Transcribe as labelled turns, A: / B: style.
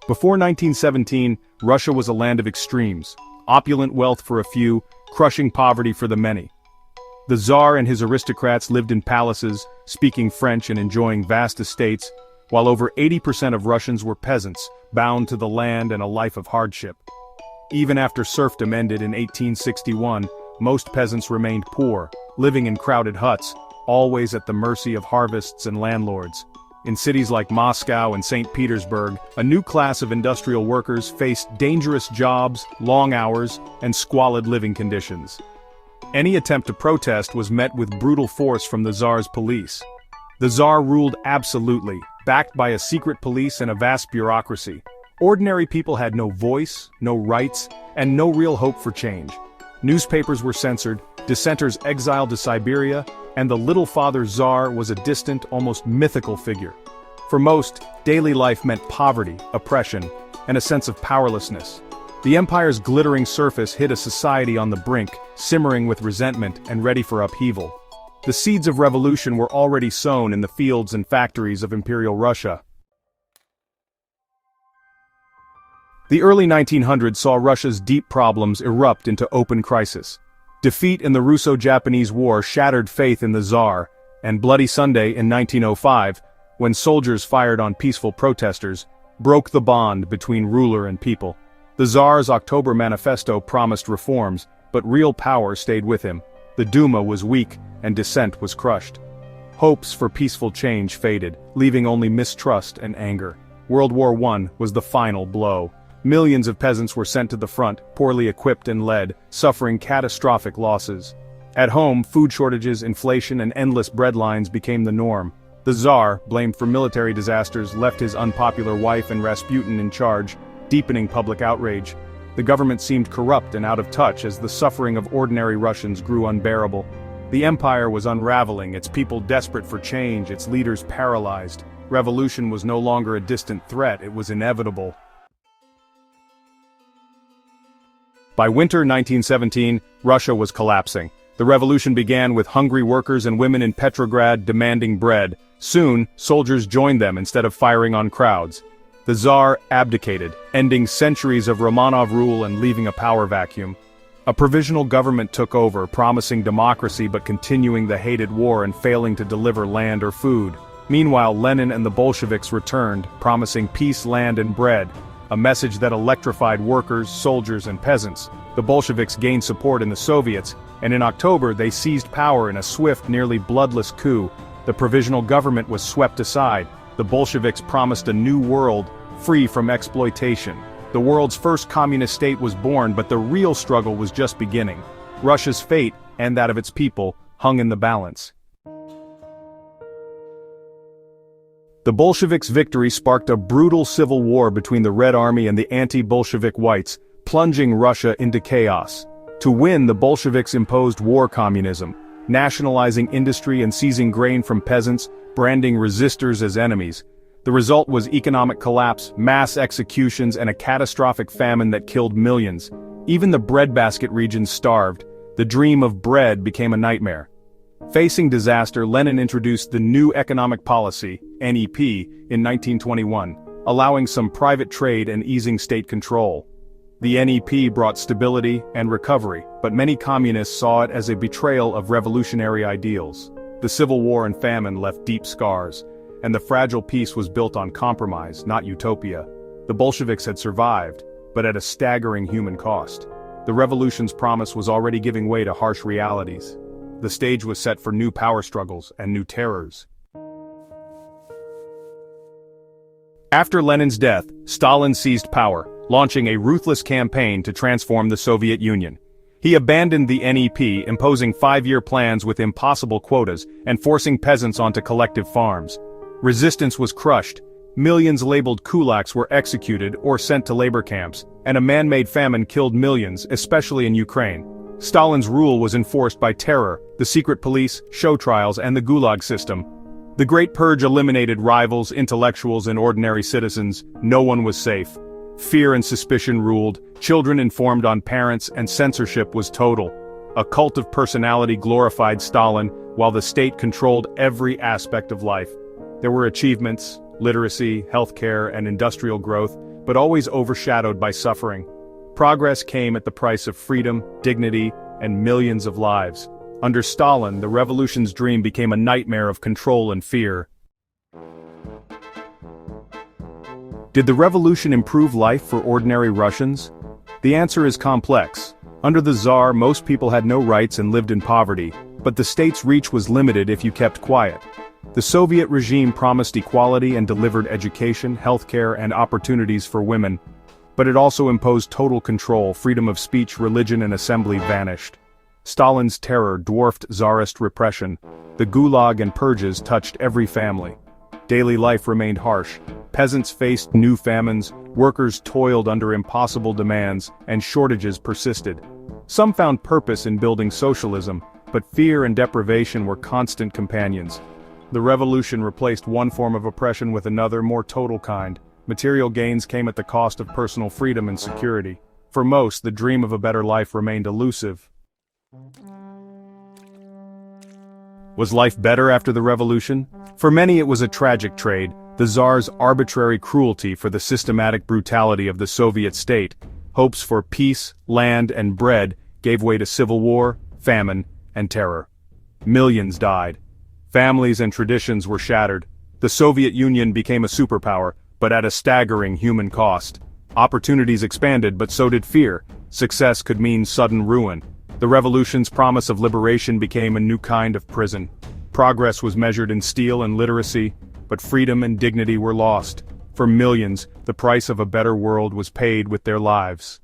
A: Before 1917, Russia was a land of extremes, opulent wealth for a few, crushing poverty for the many. The Tsar and his aristocrats lived in palaces, speaking French and enjoying vast estates, while over 80% of Russians were peasants, bound to the land and a life of hardship. Even after serfdom ended in 1861, most peasants remained poor, living in crowded huts, always at the mercy of harvests and landlords. In cities like Moscow and St. Petersburg, a new class of industrial workers faced dangerous jobs, long hours, and squalid living conditions. Any attempt to protest was met with brutal force from the Tsar's police. The Tsar ruled absolutely, backed by a secret police and a vast bureaucracy. Ordinary people had no voice, no rights, and no real hope for change. Newspapers were censored, dissenters exiled to Siberia, and the Little Father Tsar was a distant, almost mythical figure. For most, daily life meant poverty, oppression, and a sense of powerlessness. The empire's glittering surface hid a society on the brink, simmering with resentment and ready for upheaval. The seeds of revolution were already sown in the fields and factories of Imperial Russia. The early 1900s saw Russia's deep problems erupt into open crisis. Defeat in the Russo-Japanese War shattered faith in the Tsar, and Bloody Sunday in 1905, when soldiers fired on peaceful protesters, broke the bond between ruler and people. The Tsar's October manifesto promised reforms, but real power stayed with him. The Duma was weak, and dissent was crushed. Hopes for peaceful change faded, leaving only mistrust and anger. World War I was the final blow. Millions of peasants were sent to the front, poorly equipped and led, suffering catastrophic losses. At home, food shortages, inflation, and endless bread lines became the norm. The Tsar, blamed for military disasters, left his unpopular wife and Rasputin in charge, deepening public outrage. The government seemed corrupt and out of touch as the suffering of ordinary Russians grew unbearable. The empire was unraveling, its people desperate for change, its leaders paralyzed. Revolution was no longer a distant threat, it was inevitable. By winter 1917, Russia was collapsing. The revolution began with hungry workers and women in Petrograd demanding bread. Soon, soldiers joined them instead of firing on crowds. The Tsar abdicated, ending centuries of Romanov rule and leaving a power vacuum. A provisional government took over, promising democracy but continuing the hated war and failing to deliver land or food. Meanwhile, Lenin and the Bolsheviks returned, promising peace, land, and bread. A message that electrified workers, soldiers, and peasants. The Bolsheviks gained support in the Soviets, and in October they seized power in a swift, nearly bloodless coup. The provisional government was swept aside. The Bolsheviks promised a new world, free from exploitation. The world's first communist state was born, but the real struggle was just beginning. Russia's fate, and that of its people, hung in the balance. The Bolsheviks' victory sparked a brutal civil war between the Red Army and the anti-Bolshevik whites, plunging Russia into chaos. To win, the Bolsheviks imposed war communism, nationalizing industry and seizing grain from peasants, branding resistors as enemies. The result was economic collapse, mass executions, and a catastrophic famine that killed millions. Even the breadbasket regions starved. The dream of bread became a nightmare. Facing disaster, Lenin introduced the New Economic Policy, NEP, in 1921, allowing some private trade and easing state control. The NEP brought stability and recovery, but many communists saw it as a betrayal of revolutionary ideals. The Civil War and famine left deep scars, and the fragile peace was built on compromise, not utopia. The Bolsheviks had survived, but at a staggering human cost. The revolution's promise was already giving way to harsh realities. The stage was set for new power struggles and new terrors. After Lenin's death, Stalin seized power, launching a ruthless campaign to transform the Soviet Union. He abandoned the NEP, imposing 5-year plans with impossible quotas and forcing peasants onto collective farms. Resistance was crushed, millions labeled kulaks were executed or sent to labor camps, and a man-made famine killed millions, especially in Ukraine. Stalin's rule was enforced by terror, the secret police, show trials, and the Gulag system. The Great Purge eliminated rivals, intellectuals, and ordinary citizens. No one was safe. Fear and suspicion ruled, children informed on parents, and censorship was total. A cult of personality glorified Stalin, while the state controlled every aspect of life. There were achievements, literacy, healthcare, and industrial growth, but always overshadowed by suffering. Progress came at the price of freedom, dignity, and millions of lives. Under Stalin, the revolution's dream became a nightmare of control and fear. Did the revolution improve life for ordinary Russians? The answer is complex. Under the Tsar, most people had no rights and lived in poverty, but the state's reach was limited if you kept quiet. The Soviet regime promised equality and delivered education, healthcare, and opportunities for women, but it also imposed total control. Freedom of speech, religion, and assembly vanished. Stalin's terror dwarfed Tsarist repression. The Gulag and purges touched every family. Daily life remained harsh. Peasants faced new famines, workers toiled under impossible demands, and shortages persisted. Some found purpose in building socialism, but fear and deprivation were constant companions. The revolution replaced one form of oppression with another, more total kind. Material gains came at the cost of personal freedom and security. For most, the dream of a better life remained elusive. Was life better after the revolution? For many it was a tragic trade, the Tsar's arbitrary cruelty for the systematic brutality of the Soviet state. Hopes for peace, land, and bread gave way to civil war, famine, and terror. Millions died. Families and traditions were shattered. The Soviet Union became a superpower, but at a staggering human cost. Opportunities expanded, but so did fear. Success could mean sudden ruin. The revolution's promise of liberation became a new kind of prison. Progress was measured in steel and literacy, but freedom and dignity were lost. For millions, the price of a better world was paid with their lives.